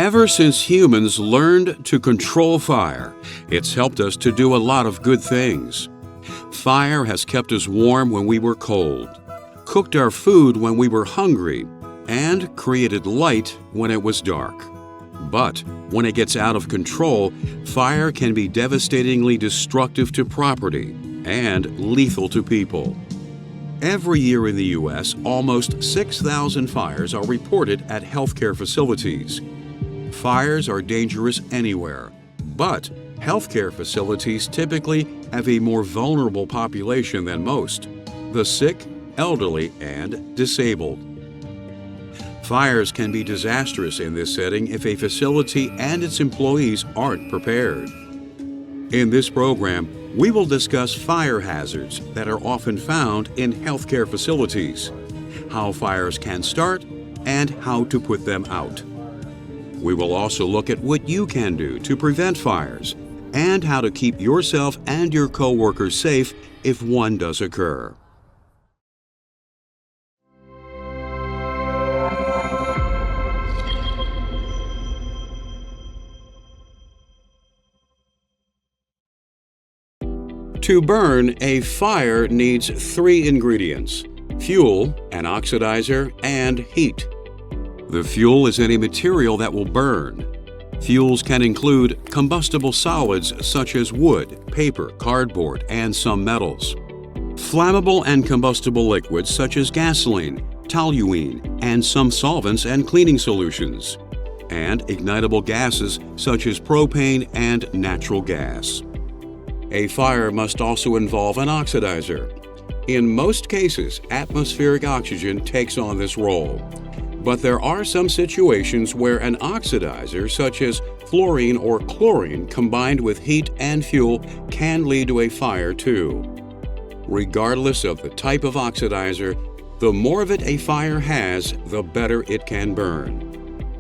Ever since humans learned to control fire, it's helped us to do a lot of good things. Fire has kept us warm when we were cold, cooked our food when we were hungry, and created light when it was dark. But when it gets out of control, fire can be devastatingly destructive to property and lethal to people. Every year in the U.S., almost 6,000 fires are reported at healthcare facilities. Fires are dangerous anywhere, but healthcare facilities typically have a more vulnerable population than most: the sick, elderly, and disabled. Fires can be disastrous in this setting if a facility and its employees aren't prepared. In this program, we will discuss fire hazards that are often found in healthcare facilities, how fires can start, and how to put them out. We will also look at what you can do to prevent fires and how to keep yourself and your coworkers safe if one does occur. To burn, a fire needs 3 ingredients: fuel, an oxidizer, and heat. The fuel is any material that will burn. Fuels can include combustible solids such as wood, paper, cardboard, and some metals. Flammable and combustible liquids such as gasoline, toluene, and some solvents and cleaning solutions. And ignitable gases such as propane and natural gas. A fire must also involve an oxidizer. In most cases, atmospheric oxygen takes on this role. But there are some situations where an oxidizer, such as fluorine or chlorine, combined with heat and fuel, can lead to a fire too. Regardless of the type of oxidizer, the more of it a fire has, the better it can burn.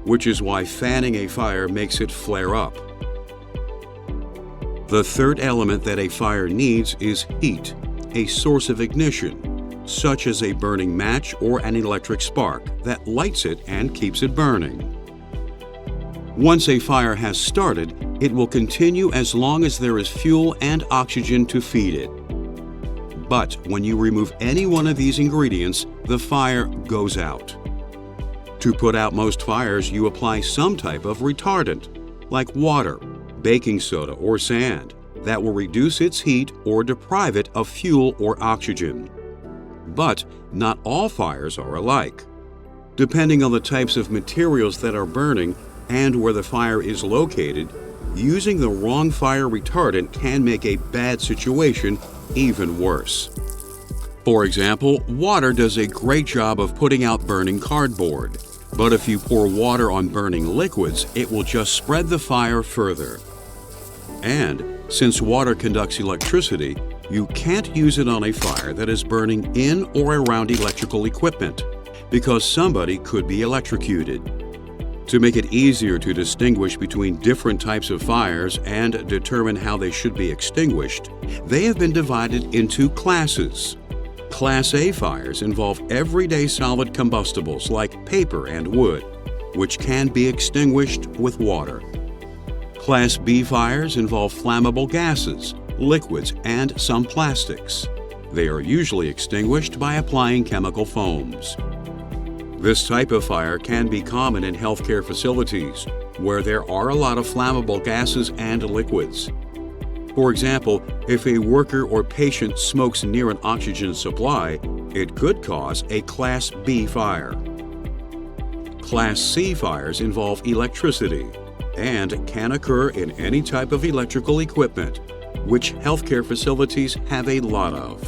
Which is why fanning a fire makes it flare up. The third element that a fire needs is heat, a source of ignition, such as a burning match or an electric spark that lights it and keeps it burning. Once a fire has started, it will continue as long as there is fuel and oxygen to feed it. But when you remove any one of these ingredients, the fire goes out. To put out most fires, you apply some type of retardant, like water, baking soda, or sand, that will reduce its heat or deprive it of fuel or oxygen. But not all fires are alike. Depending on the types of materials that are burning and where the fire is located, using the wrong fire retardant can make a bad situation even worse. For example, water does a great job of putting out burning cardboard. But if you pour water on burning liquids, it will just spread the fire further. And since water conducts electricity, you can't use it on a fire that is burning in or around electrical equipment, because somebody could be electrocuted. To make it easier to distinguish between different types of fires and determine how they should be extinguished, they have been divided into classes. Class A fires involve everyday solid combustibles like paper and wood, which can be extinguished with water. Class B fires involve flammable gases, liquids, and some plastics. They are usually extinguished by applying chemical foams. This type of fire can be common in healthcare facilities, where there are a lot of flammable gases and liquids. For example, if a worker or patient smokes near an oxygen supply, it could cause a Class B fire. Class C fires involve electricity and can occur in any type of electrical equipment, which healthcare facilities have a lot of.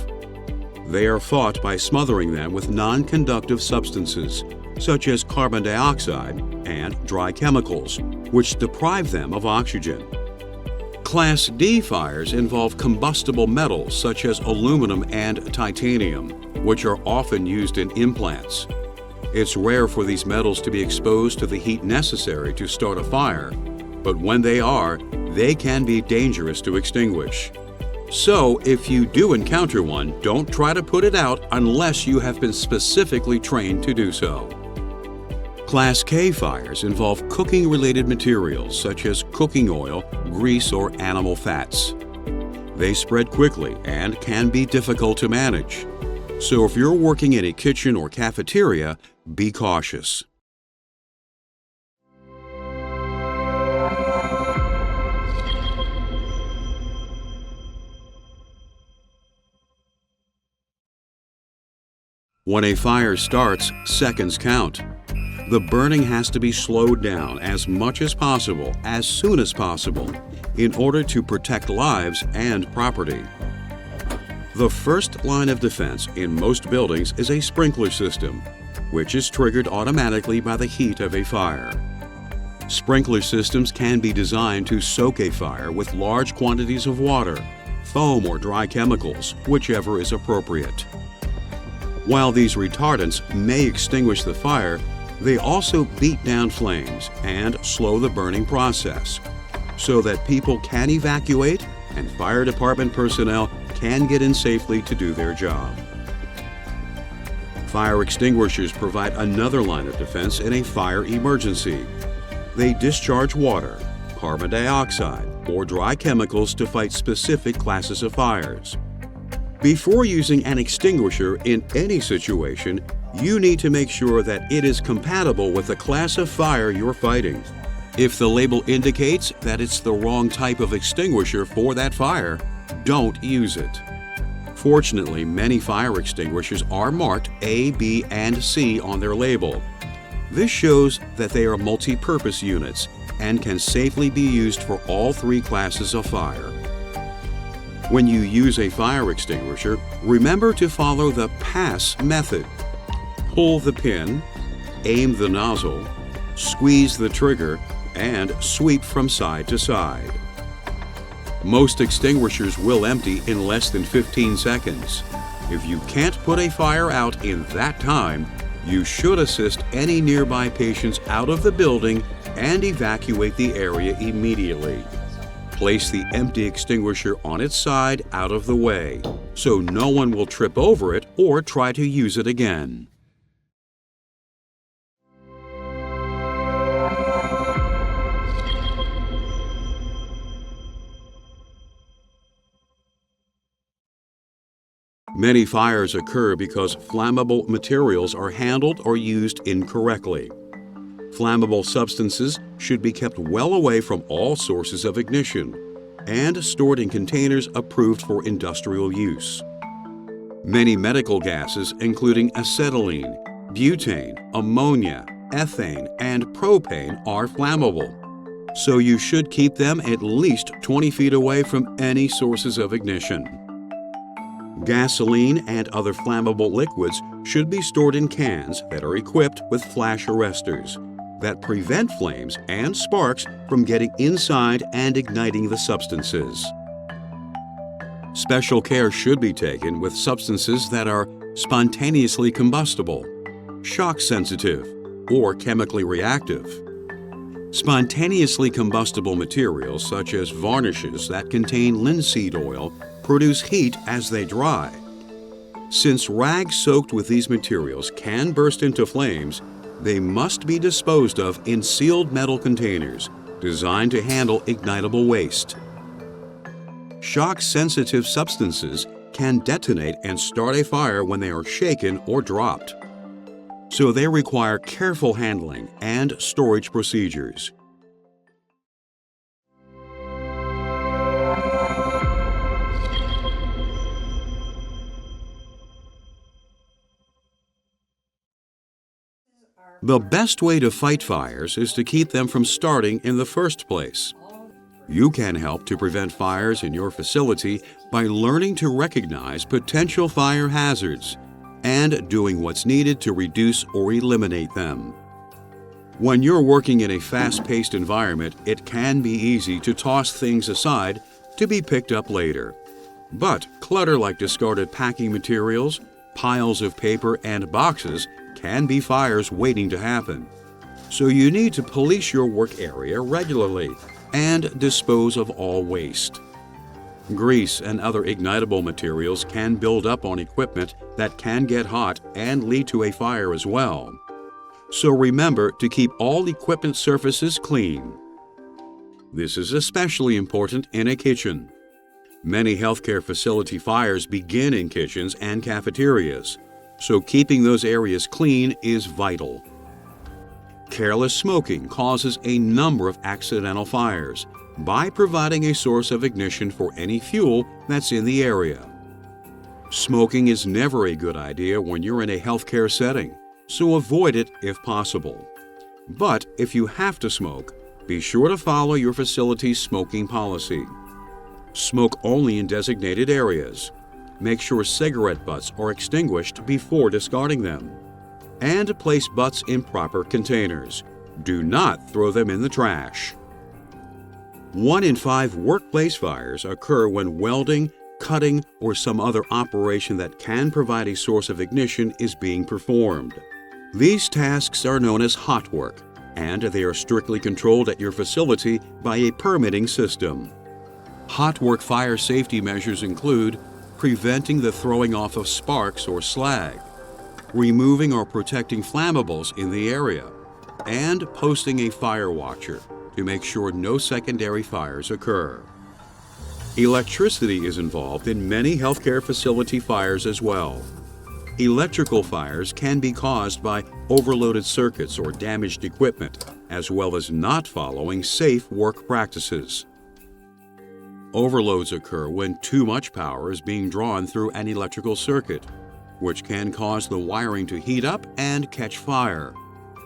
They are fought by smothering them with non-conductive substances, such as carbon dioxide and dry chemicals, which deprive them of oxygen. Class D fires involve combustible metals such as aluminum and titanium, which are often used in implants. It's rare for these metals to be exposed to the heat necessary to start a fire, but when they are, they can be dangerous to extinguish. So, if you do encounter one, don't try to put it out unless you have been specifically trained to do so. Class K fires involve cooking-related materials such as cooking oil, grease, or animal fats. They spread quickly and can be difficult to manage. So if you're working in a kitchen or cafeteria, be cautious. When a fire starts, seconds count. The burning has to be slowed down as much as possible, as soon as possible, in order to protect lives and property. The first line of defense in most buildings is a sprinkler system, which is triggered automatically by the heat of a fire. Sprinkler systems can be designed to soak a fire with large quantities of water, foam, or dry chemicals, whichever is appropriate. While these retardants may extinguish the fire, they also beat down flames and slow the burning process so that people can evacuate and fire department personnel can get in safely to do their job. Fire extinguishers provide another line of defense in a fire emergency. They discharge water, carbon dioxide, or dry chemicals to fight specific classes of fires. Before using an extinguisher in any situation, you need to make sure that it is compatible with the class of fire you're fighting. If the label indicates that it's the wrong type of extinguisher for that fire, don't use it. Fortunately, many fire extinguishers are marked A, B, and C on their label. This shows that they are multi-purpose units and can safely be used for all three classes of fire. When you use a fire extinguisher, remember to follow the PASS method. Pull the pin, aim the nozzle, squeeze the trigger, and sweep from side to side. Most extinguishers will empty in less than 15 seconds. If you can't put a fire out in that time, you should assist any nearby patients out of the building and evacuate the area immediately. Place the empty extinguisher on its side out of the way, so no one will trip over it or try to use it again. Many fires occur because flammable materials are handled or used incorrectly. Flammable substances should be kept well away from all sources of ignition and stored in containers approved for industrial use. Many medical gases, including acetylene, butane, ammonia, ethane, and propane, are flammable, so you should keep them at least 20 feet away from any sources of ignition. Gasoline and other flammable liquids should be stored in cans that are equipped with flash arresters that prevent flames and sparks from getting inside and igniting the substances. Special care should be taken with substances that are spontaneously combustible, shock sensitive, or chemically reactive. Spontaneously combustible materials such as varnishes that contain linseed oil produce heat as they dry. Since rags soaked with these materials can burst into flames, they must be disposed of in sealed metal containers designed to handle ignitable waste. Shock-sensitive substances can detonate and start a fire when they are shaken or dropped, so they require careful handling and storage procedures. The best way to fight fires is to keep them from starting in the first place. You can help to prevent fires in your facility by learning to recognize potential fire hazards and doing what's needed to reduce or eliminate them. When you're working in a fast-paced environment, it can be easy to toss things aside to be picked up later. But clutter like discarded packing materials, piles of paper, and boxes can be fires waiting to happen. So you need to police your work area regularly and dispose of all waste. Grease and other ignitable materials can build up on equipment that can get hot and lead to a fire as well. So remember to keep all equipment surfaces clean. This is especially important in a kitchen. Many healthcare facility fires begin in kitchens and cafeterias, so keeping those areas clean is vital. Careless smoking causes a number of accidental fires by providing a source of ignition for any fuel that's in the area. Smoking is never a good idea when you're in a healthcare setting, so avoid it if possible. But if you have to smoke, be sure to follow your facility's smoking policy. Smoke only in designated areas. Make sure cigarette butts are extinguished before discarding them. And place butts in proper containers. Do not throw them in the trash. 1 in 5 workplace fires occur when welding, cutting, or some other operation that can provide a source of ignition is being performed. These tasks are known as hot work, and they are strictly controlled at your facility by a permitting system. Hot work fire safety measures include preventing the throwing off of sparks or slag, removing or protecting flammables in the area, and posting a fire watcher to make sure no secondary fires occur. Electricity is involved in many healthcare facility fires as well. Electrical fires can be caused by overloaded circuits or damaged equipment, as well as not following safe work practices. Overloads occur when too much power is being drawn through an electrical circuit, which can cause the wiring to heat up and catch fire.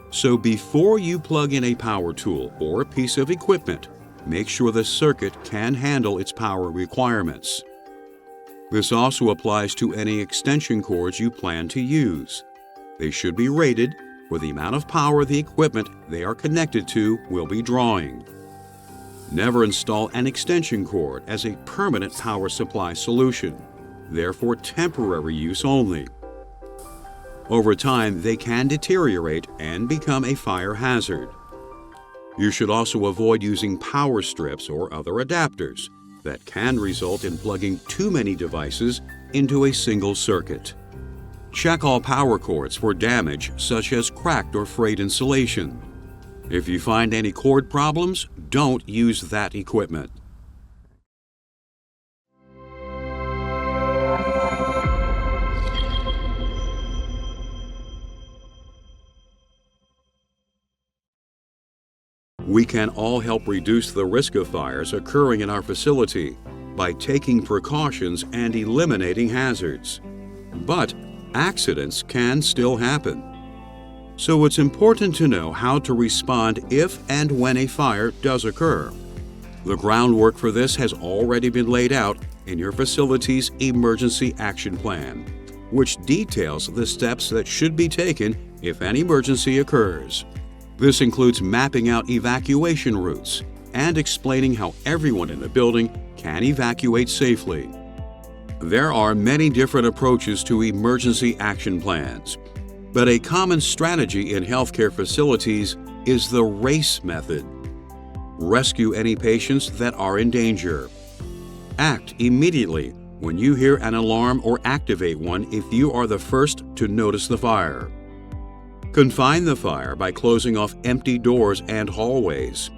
So before you plug in a power tool or a piece of equipment, make sure the circuit can handle its power requirements. This also applies to any extension cords you plan to use. They should be rated for the amount of power the equipment they are connected to will be drawing. Never install an extension cord as a permanent power supply solution. They're for temporary use only. Over time, they can deteriorate and become a fire hazard. You should also avoid using power strips or other adapters that can result in plugging too many devices into a single circuit. Check all power cords for damage such as cracked or frayed insulation. If you find any cord problems, don't use that equipment. We can all help reduce the risk of fires occurring in our facility by taking precautions and eliminating hazards. But accidents can still happen. So it's important to know how to respond if and when a fire does occur. The groundwork for this has already been laid out in your facility's Emergency Action Plan, which details the steps that should be taken if an emergency occurs. This includes mapping out evacuation routes and explaining how everyone in the building can evacuate safely. There are many different approaches to emergency action plans, but a common strategy in healthcare facilities is the RACE method. Rescue any patients that are in danger. Act immediately when you hear an alarm or activate one if you are the first to notice the fire. Confine the fire by closing off empty doors and hallways.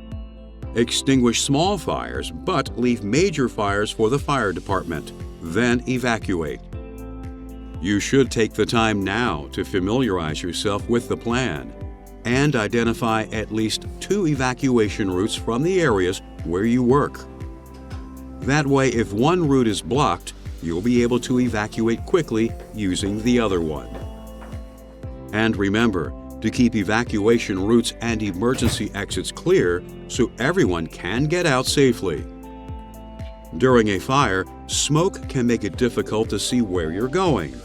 Extinguish small fires, but leave major fires for the fire department. Then evacuate. You should take the time now to familiarize yourself with the plan and identify at least 2 evacuation routes from the areas where you work. That way, if one route is blocked, you'll be able to evacuate quickly using the other one. And remember to keep evacuation routes and emergency exits clear so everyone can get out safely. During a fire, smoke can make it difficult to see where you're going,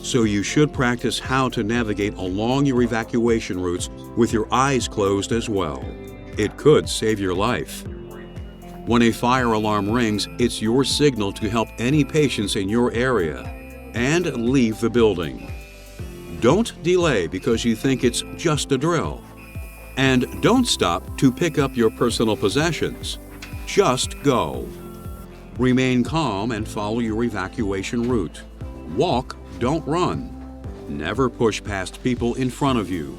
so you should practice how to navigate along your evacuation routes with your eyes closed as well. It could save your life. When a fire alarm rings, it's your signal to help any patients in your area and leave the building. Don't delay because you think it's just a drill. And don't stop to pick up your personal possessions. Just go. Remain calm and follow your evacuation route. Walk, don't run. Never push past people in front of you.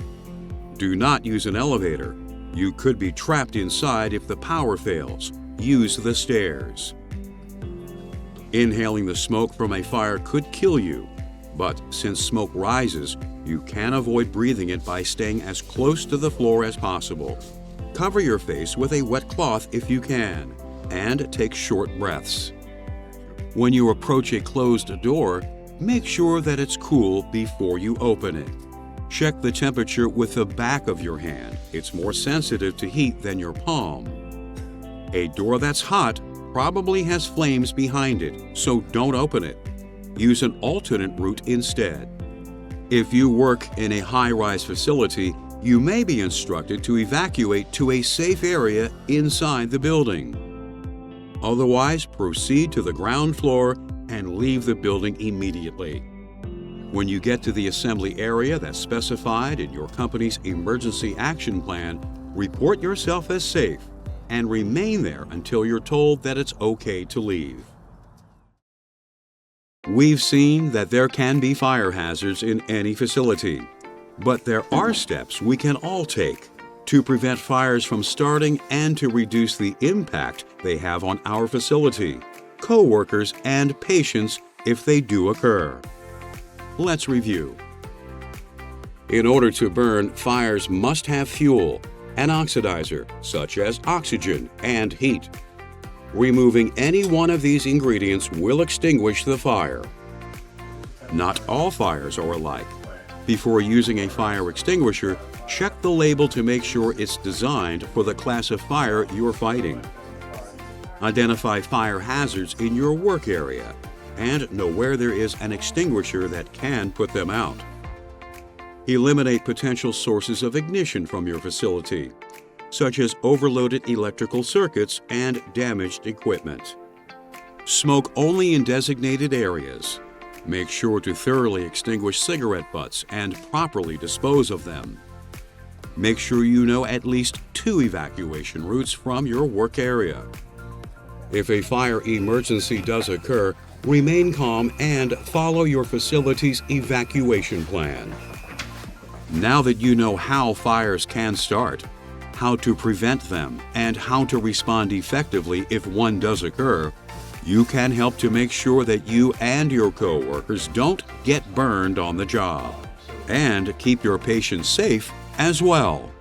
Do not use an elevator. You could be trapped inside if the power fails. Use the stairs. Inhaling the smoke from a fire could kill you, but since smoke rises, you can avoid breathing it by staying as close to the floor as possible. Cover your face with a wet cloth if you can, and take short breaths. When you approach a closed door, make sure that it's cool before you open it. Check the temperature with the back of your hand. It's more sensitive to heat than your palm. A door that's hot probably has flames behind it, so don't open it. Use an alternate route instead. If you work in a high-rise facility, you may be instructed to evacuate to a safe area inside the building. Otherwise, proceed to the ground floor and leave the building immediately. When you get to the assembly area that's specified in your company's emergency action plan, report yourself as safe and remain there until you're told that it's okay to leave. We've seen that there can be fire hazards in any facility, but there are steps we can all take to prevent fires from starting and to reduce the impact they have on our facility, co-workers, and patients if they do occur. Let's review. In order to burn, fires must have fuel, an oxidizer, such as oxygen, and heat. Removing any one of these ingredients will extinguish the fire. Not all fires are alike. Before using a fire extinguisher, check the label to make sure it's designed for the class of fire you're fighting. Identify fire hazards in your work area and know where there is an extinguisher that can put them out. Eliminate potential sources of ignition from your facility, such as overloaded electrical circuits and damaged equipment. Smoke only in designated areas. Make sure to thoroughly extinguish cigarette butts and properly dispose of them. Make sure you know at least 2 evacuation routes from your work area. If a fire emergency does occur, remain calm and follow your facility's evacuation plan. Now that you know how fires can start, how to prevent them, and how to respond effectively if one does occur, you can help to make sure that you and your co-workers don't get burned on the job, and keep your patients safe as well.